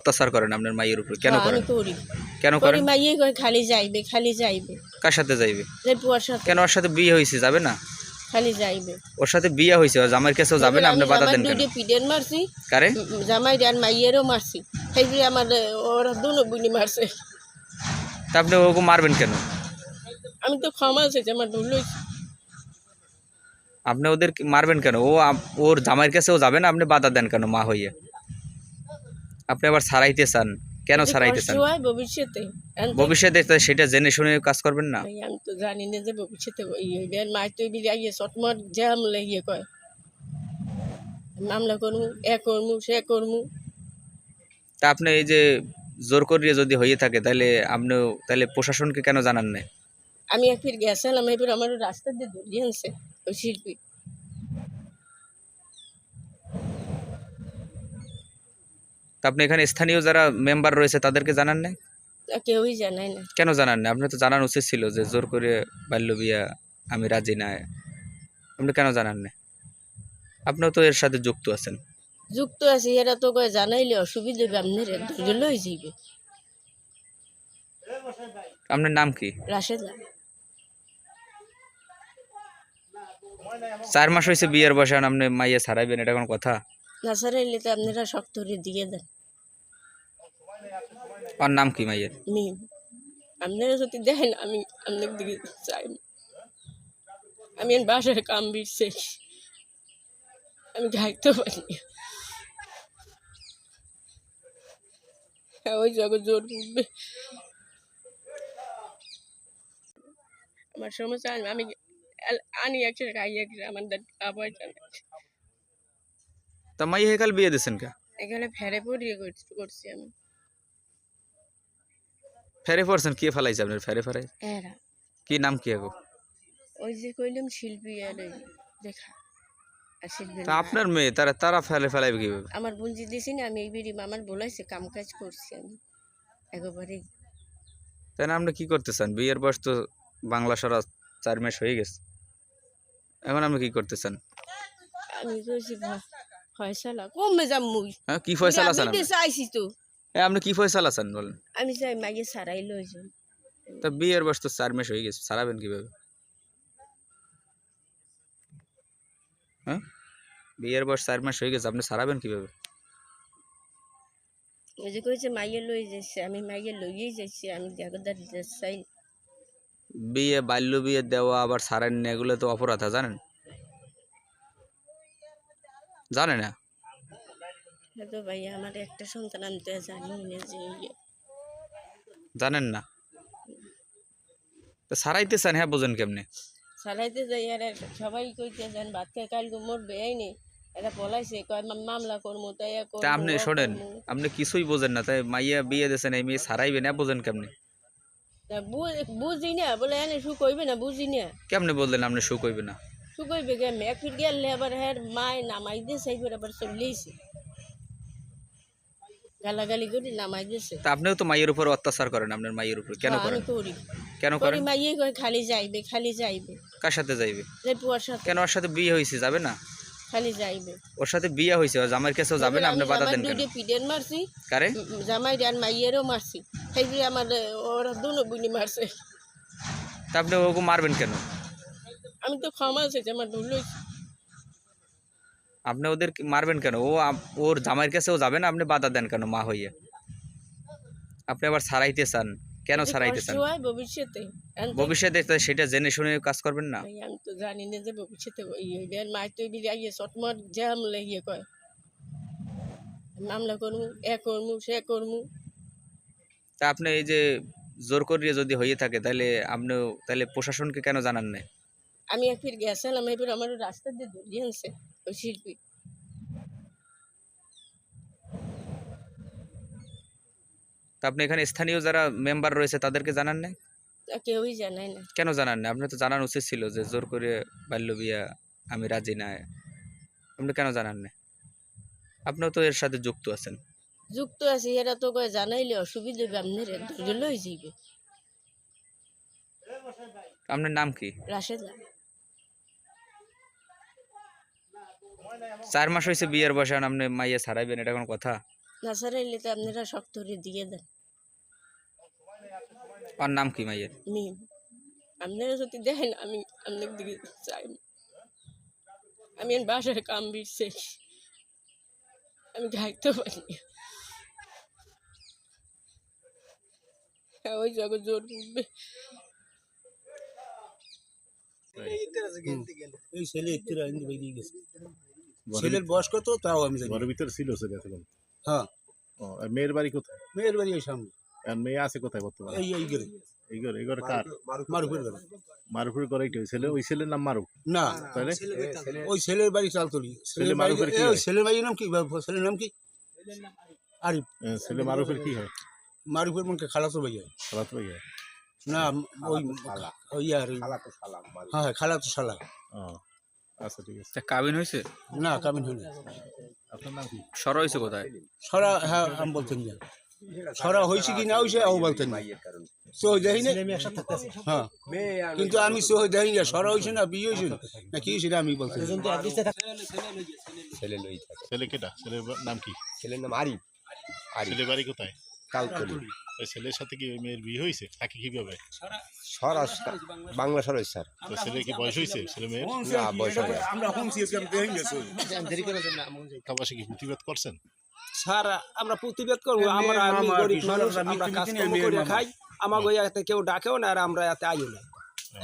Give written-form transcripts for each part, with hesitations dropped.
অত্যাচার করেন আপনার মায়ের উপর কেন হ্যাঁ, আমি করেন? করি কেন করি করেন? মাইয়ে কই খালি যাইবে খালি যাইবে কার সাথে যাইবে? যে বুয়ার সাথে কেন ওর সাথে বিয়ে হয়েছে যাবে না? খালি যাইবে। ওর সাথে বিয়ে হয়েছে, ওর জামাইয়ের কাছেও যাবে এবার না, আমি আপনি বাধা জামাই দেন কেন? দুইটা পিডেন মারছি, কারে? জামাই আর মাইয়েরও মারছি, সেইগুলি আমার ওরা দুনো বুনি মারছে। তা আপনি ওকে মারবেন কেন? আমি তো ক্ষমা চাইছি, আমার ভুল হয়েছে। আপনি ওদের মারবেন কেন? ওর জামাইয়ের কাছেও যাবে না, আপনি বাধা দেন কেন মা হইয়া? আপনি আবার ছাড়াইতে চান, কেন যে ছাড়াইতে কষ্ট চান? হয় ভবিষ্যতে, ভবিষ্যতে তো সেটা জেনে শুনে কাজ করবেন না। ভাই আমি তো জানি না যে ভবিষ্যতে হইবে। আর মাই তো বিয়ে চটমট জ্যাম লেগে কয় মামলা করমু, এ করমু সে করমু। তা আপনি এই যে জোর করিয়ে যদি হয়ে থাকে তাহলে আপনি তাহলে প্রশাসনকে কেন জানান না? আমি এক ফির গেছিলাম, এবার আমার রাস্তা দিয়ে ধরিয়ে আনছে ওই শিল্পী। তা আপনি এখানে স্থানীয় যারা মেম্বার রয়েছে তাদেরকে জানান না? তা কেউই জানায় না। কেন জানান না? আপনার তো জানানো উচিত ছিল যে জোর করে বাল্য বিয়া আমি রাজি না। আপনি কেন জানান না? আপনিও তো এর সাথে যুক্ত আছেন। যুক্ত আছে, এরা তো কয় জানাইলে অসুবিধা হবে, আপনার ধৈর্য লই যাইবে। আপনার নাম কি? রাশেদা 4 মাস হয়েছে বিয়ের বয়সে, আর আপনি মাইয়া ছাড়াইবেন, এটা কোনো কথা? না ছাড়াইলে তো আপনারা শক্ত করে দিয়ে দেন। আর নাম কি মাইয়ের? মিম আপনারা যদি দেখেন আমি আপনার দিকে চাই না। আমি এর বাসার কাম বিরছে, আমি খাইতে পারি না। ওই জগৎ জোর উঠবে আমার সমস্যা। আমি আনি একসাথে খাই একসাথে আমাদের আবার তা মাইয়া হেকাল বিয়ে দিয়েছেন কে? এখানে ফেরে পড়িয়ে করছি আমি। ফেরে পড়ছেন? কে ফেলাইছে আপনার ফেরে ফেরে? এরা কি নাম কি আগো? ওই যে কইলাম শিল্পী আর ওই দেখা আর শিল্পী তা আপনার মেয়ে, তারা তারা ফেলাইবে কিভাবে? আমার বুঝি দিছি না, আমি এই বেরি আমার বলাইছে কাম কাজ করছি আমি একেবারে। তাই না? আপনি কি করতে চান? বিয়ের বয়স তো বাংলা সারা 4 মাস হয়ে গেছে, এখন আপনি কি করতে চান? আমি কইছি ফয়সালা কমে যাম মুই। হ্যাঁ, কি ফয়সালা চান আমি আপনি? চাইছি তো, আপনি কি ফয়সালা চান বলেন? আমি চাই মাইয়ে সারাই লই যাম। তা বিয়ের বয়স তো 4 মাস হয়ে গেছে, ছাড়াবেন কিভাবে? হ্যাঁ, বিয়ের বয়স 4 মাস হয়ে গেছে, আপনি ছাড়াবেন কিভাবে? ওই যে কইছে মাইয়ে লই যাচ্ছে, আমি মাইয়ে লইয়েই যাচ্ছি, আমি দেখাদার চাই। বিয়ে বাল্য বিয়ে দেওয়া আবার ছাড়েন না, এগুলো তো অপরাধ, জানেন? জানে না? তো ভাই আমার একটা সন্তান, আমি তো জানি না যে জানেন না? তা ছাড়াইতে চান, হ্যাঁ বোঝেন কেমনে? সারাইতে যাই। আর সবাই কইতে যান ভাত খেয়ে কালকে মরবে, এই নি এরা পলাইছে কয় মামলা করবো তাই তা করবো আপনি ও শোনেন, করবো। আপনি কিছুই বোঝেন না, তাই মাইয়া বিয়ে দিয়েছেন, এই মেয়ে ছাড়াইবেন, হ্যাঁ বোঝেন কেমনে? তা বুঝি না বলে এনে শু কইবে না, বুঝি না কেমনে বললেন আপনি সুখ হইবে না? শু কইবে কেমনে। এক ফিট গেলে আবার হ্যাঁ মায় নামাই দিয়েছে, এইবার আবার চলেইছে গালাগালি করে নামাই দিয়েছে। তা আপনিও তো মায়ের উপর অত্যাচার করেন, আপনার মায়ের উপর কেন হ্যাঁ, আমি করেন? করি কেন করি করেন? মাইয়ে কই খালি যাইবে খালি যাইবে কার সাথে যাইবে? যে বুয়ার সাথে কেন ওর সাথে বিয়ে হয়েছে যাবে না? খালি যাইবে। ওর সাথে বিয়ে হয়েছে, ওর জামাইয়ের কাছেও যাবে এবার না, আমি আপনি বাধা জামাই দেন কেন? দুইটা পিডেন মারছি, কারে? জামাই আর মাইয়েরও মারছি, সেইগুলি আমার ওরা দুনো বুনি মারছে। তা আপনি ওকে মারবেন কেন? আমি তো ক্ষমা চাইছি, আমার ভুল হয়েছে। আপনি ওদের মারবেন কেন? ওর জামাইয়ের কাছেও যাবে না, আপনি বাধা দেন কেন মা হইয়া? আপনি আবার ছাড়াইতে চান, কেন যে ছাড়াইতে কষ্ট চান? হয় ভবিষ্যতে। ভবিষ্যতে তো সেটা জেনে শুনে কাজ করবেন না। ভাই আমি তো জানি না যে ভবিষ্যতে হইবে। আর মাই তো বিয়ে চটমট জ্যাম লেগে কয় মামলা করমু, এ করমু সে করমু। তা আপনি এই যে জোর করিয়ে যদি হয়ে থাকে তাহলে আপনি তাহলে প্রশাসনকে কেন জানান না? আমি এক ফির গেছিলাম, এবার আমার রাস্তা দিয়ে ধরিয়ে আনছে ওই শিল্পী। তা আপনি এখানে স্থানীয় যারা মেম্বার রয়েছে তাদেরকে জানান না? তা কেউই জানায় না। কেন জানান না? আপনার তো জানানো উচিত ছিল যে জোর করে বাল্য বিয়া আমি রাজি না। আপনি কেন জানান না? আপনিও তো এর সাথে যুক্ত আছেন। যুক্ত আছে, এরা তো কয় জানাইলে অসুবিধা হবে, আপনার ধৈর্য লই যাইবে। আপনার নাম কি? রাশেদা 4 মাস হয়েছে বিয়ের বয়সে, আর আপনি মাইয়া ছাড়াইবেন, এটা কোনো কথা? না ছাড়াইলে তো আপনারা শক্ত করে দিয়ে দেন। আর নাম কি মাইয়ের? মিম, আপনারা যদি দেখেন আমি আপনার দিকে চাই না। আমি এখন বাসার কাম বিরছে, আমি খাইতে পারি না। ওই জগৎ জোর উঠবে। এই ছেলে একটু রাইন্দি বেরিয়ে গেছে। ছেলের বয়স কত তাও আমি জানি। ঘরের ভিতরে ছিল ছেলে এখন? হ্যাঁ, ও, আর মেয়ের বাড়ি কোথায়? মেয়ের বাড়ি এই সামনে, আর মেয়ে আছে কোথায় বর্তমানে? এই ঘরে, এই ঘরে কার? মারুফের ঘরে। মারুফের ঘরে ওই ছেলে, ওই ছেলের নাম মারুফ? না, তাহলে ওই ছেলের বাড়ি চালতলি। ছেলে মারুফের কি হয়? ছেলের বাড়ির নাম কি? ছেলের নাম কি? আরিফ। ছেলে মারুফের কি হয়? মারুফের মনকে খালাতো ভাইয়া। খালাতো ভাই হয়? না, ওই ওই আর হ্যাঁ খালাতো শালা। ও, আচ্ছা ঠিক আছে। তা কাবিন হয়েছে? না, কামিন হয়নি। আপনার নাম কি? সর হয়েছে কোথায়? সরা, হ্যাঁ আমি বলতেন না, সরা হয়েছে কি না হয়েছে ও বলতেন না। সহ দেখি না, হ্যাঁ, কিন্তু আমি সহ দেখি না সরা হয়েছে না বিয়ে হয়েছে না কি হয়েছে আমি বলতেন। ছেলে লই থাকে। ছেলে কেটা? ছেলের নাম কি? ছেলের নাম আরিফ। ছেলে বাড়ি কোথায়? কালতলি। ওই ছেলের সাথে কি ওই মেয়ের বিয়ে হয়েছে? থাকে কিভাবে? সরাস বাংলা সরাস স্যার। তো ছেলের কি বয়স হয়েছে? ছেলে মেয়ের না বয়স হয় না। আমরা শুনছি আমি দেখি না। কাবাসে কি প্রতিবাদ করছেন? স্যার আমরা প্রতিবাদ করবো, আমরা আমি গরিব মানুষ, আমরা কাজকর্ম করে খাই, আমাকে ওই এতে কেউ ডাকেও না আর আমরা এতে আইও না,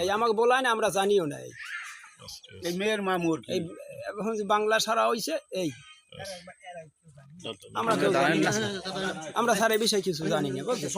এই আমাকে বলায় না, আমরা জানিও না। এই আচ্ছা, ঠিক এই আছে। মেয়ের মামুর এই এখন যে বাংলা সারা হয়েছে এই আচ্ছা। আমরা কেউ জানি না, আমরা স্যার এই বিষয়ে কিছু জানি না, বুঝলেন?